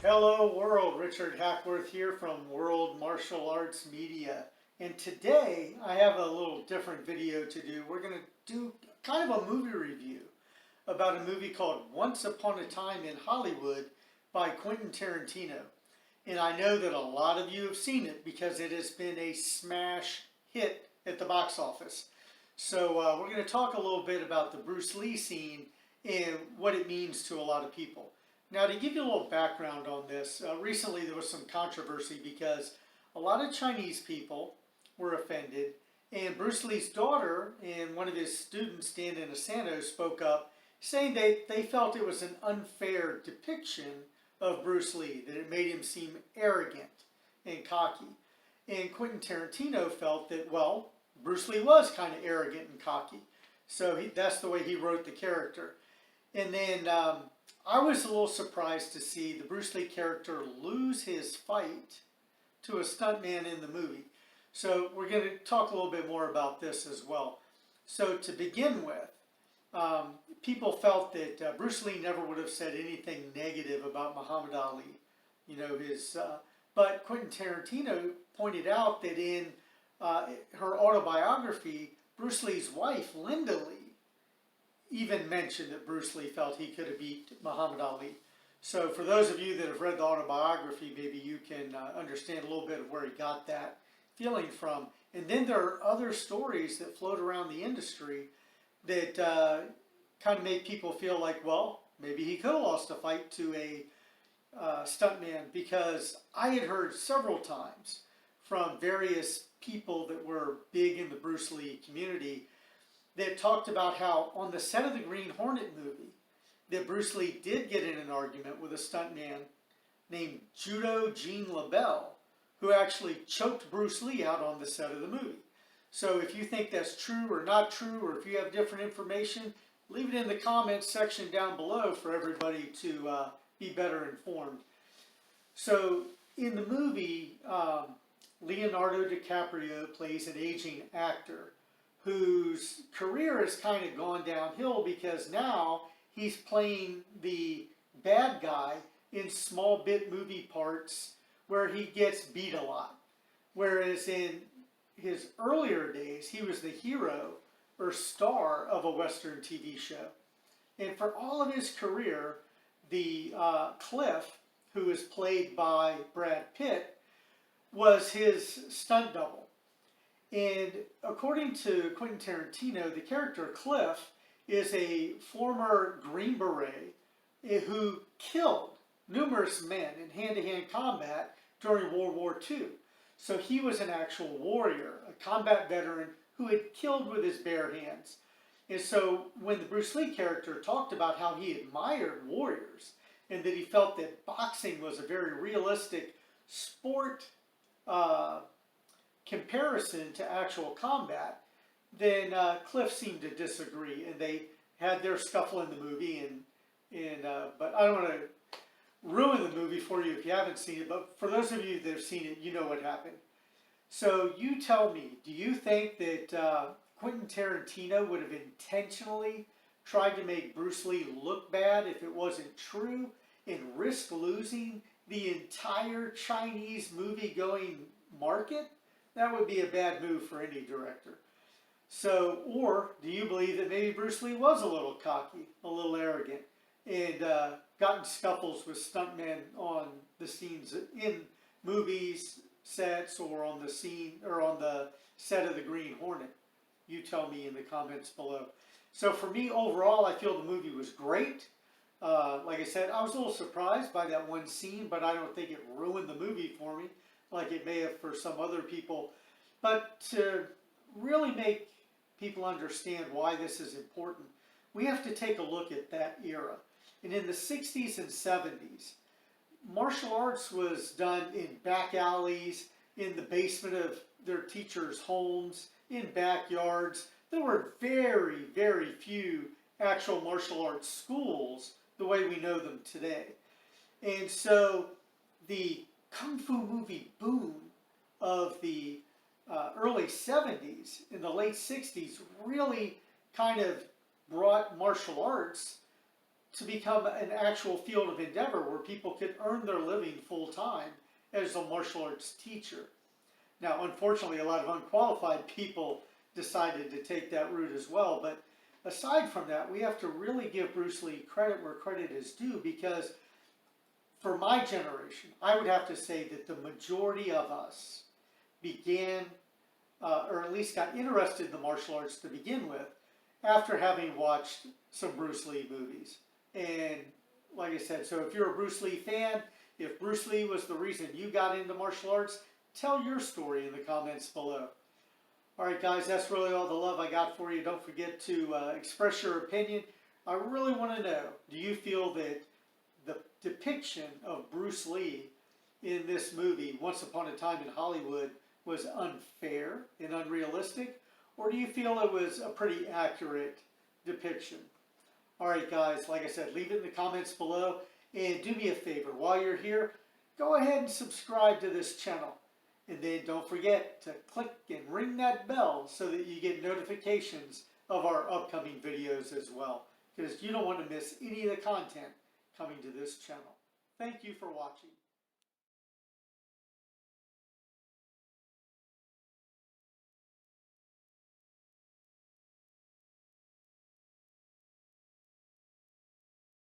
Hello world, Richard Hackworth here from World Martial Arts Media. And today I have a little different video to do. We're going to do kind of a movie review about a movie called Once Upon a Time in Hollywood by Quentin Tarantino. And I know that a lot of you have seen it because it has been a smash hit at the box office. So we're going to talk a little bit about the Bruce Lee scene and what it means to a lot of people. Now, to give you a little background on this, recently there was some controversy because a lot of Chinese people were offended, and Bruce Lee's daughter and one of his students, Dan Inosanto, spoke up saying they felt it was an unfair depiction of Bruce Lee, that it made him seem arrogant and cocky. And Quentin Tarantino felt that, well, Bruce Lee was kind of arrogant and cocky, so that's the way he wrote the character. And then I was a little surprised to see the Bruce Lee character lose his fight to a stuntman in the movie. So we're going to talk a little bit more about this as well. So to begin with, people felt that Bruce Lee never would have said anything negative about Muhammad Ali. You know, but Quentin Tarantino pointed out that in her autobiography, Bruce Lee's wife, Linda Lee, even mentioned that Bruce Lee felt he could have beat Muhammad Ali. So for those of you that have read the autobiography, maybe you can understand a little bit of where he got that feeling from. And then there are other stories that float around the industry that kind of make people feel like, well, maybe he could have lost a fight to a stuntman, because I had heard several times from various people that were big in the Bruce Lee community that talked about how on the set of the Green Hornet movie that Bruce Lee did get in an argument with a stuntman named Judo Gene LaBelle, who actually choked Bruce Lee out on the set of the movie. So if you think that's true or not true, or if you have different information, leave it in the comments section down below for everybody to be better informed. So in the movie, Leonardo DiCaprio plays an aging actor whose career has kind of gone downhill because now he's playing the bad guy in small bit movie parts where he gets beat a lot. Whereas in his earlier days, he was the hero or star of a Western TV show. And for all of his career, the Cliff, who is played by Brad Pitt, was his stunt double. And according to Quentin Tarantino, the character Cliff is a former Green Beret who killed numerous men in hand-to-hand combat during World War II. So he was an actual warrior, a combat veteran who had killed with his bare hands. And so when the Bruce Lee character talked about how he admired warriors and that he felt that boxing was a very realistic sport comparison to actual combat, then Cliff seemed to disagree, and they had their scuffle in the movie. But I don't want to ruin the movie for you if you haven't seen it. But for those of you that have seen it, you know what happened. So you tell me, do you think that Quentin Tarantino would have intentionally tried to make Bruce Lee look bad if it wasn't true and risk losing the entire Chinese movie-going market? That would be a bad move for any director. So, or do you believe that maybe Bruce Lee was a little cocky, a little arrogant, and got in scuffles with stuntmen on the scenes in movies, sets, or on the scene or on the set of the Green Hornet? You tell me in the comments below. So for me, overall, I feel the movie was great. Like I said, I was a little surprised by that one scene, but I don't think it ruined the movie for me, like it may have for some other people. But to really make people understand why this is important, we have to take a look at that era. And in the 60s and 70s, martial arts was done in back alleys, in the basement of their teachers' homes, in backyards. There were very, very few actual martial arts schools the way we know them today. And so the Kung Fu movie boom of the early 70s and the late 60s really kind of brought martial arts to become an actual field of endeavor where people could earn their living full time as a martial arts teacher. Now, unfortunately, a lot of unqualified people decided to take that route as well. But aside from that, we have to really give Bruce Lee credit where credit is due, because for my generation, I would have to say that the majority of us began, or at least got interested in the martial arts to begin with, after having watched some Bruce Lee movies. And like I said, so if you're a Bruce Lee fan, if Bruce Lee was the reason you got into martial arts, tell your story in the comments below. All right, guys, that's really all the love I got for you. Don't forget to express your opinion. I really want to know, do you feel that the depiction of Bruce Lee in this movie, Once Upon a Time in Hollywood, was unfair and unrealistic? Or do you feel it was a pretty accurate depiction? All right, guys, like I said, leave it in the comments below. And do me a favor, while you're here, go ahead and subscribe to this channel. And then don't forget to click and ring that bell so that you get notifications of our upcoming videos as well, because you don't want to miss any of the content coming to this channel. Thank you for watching.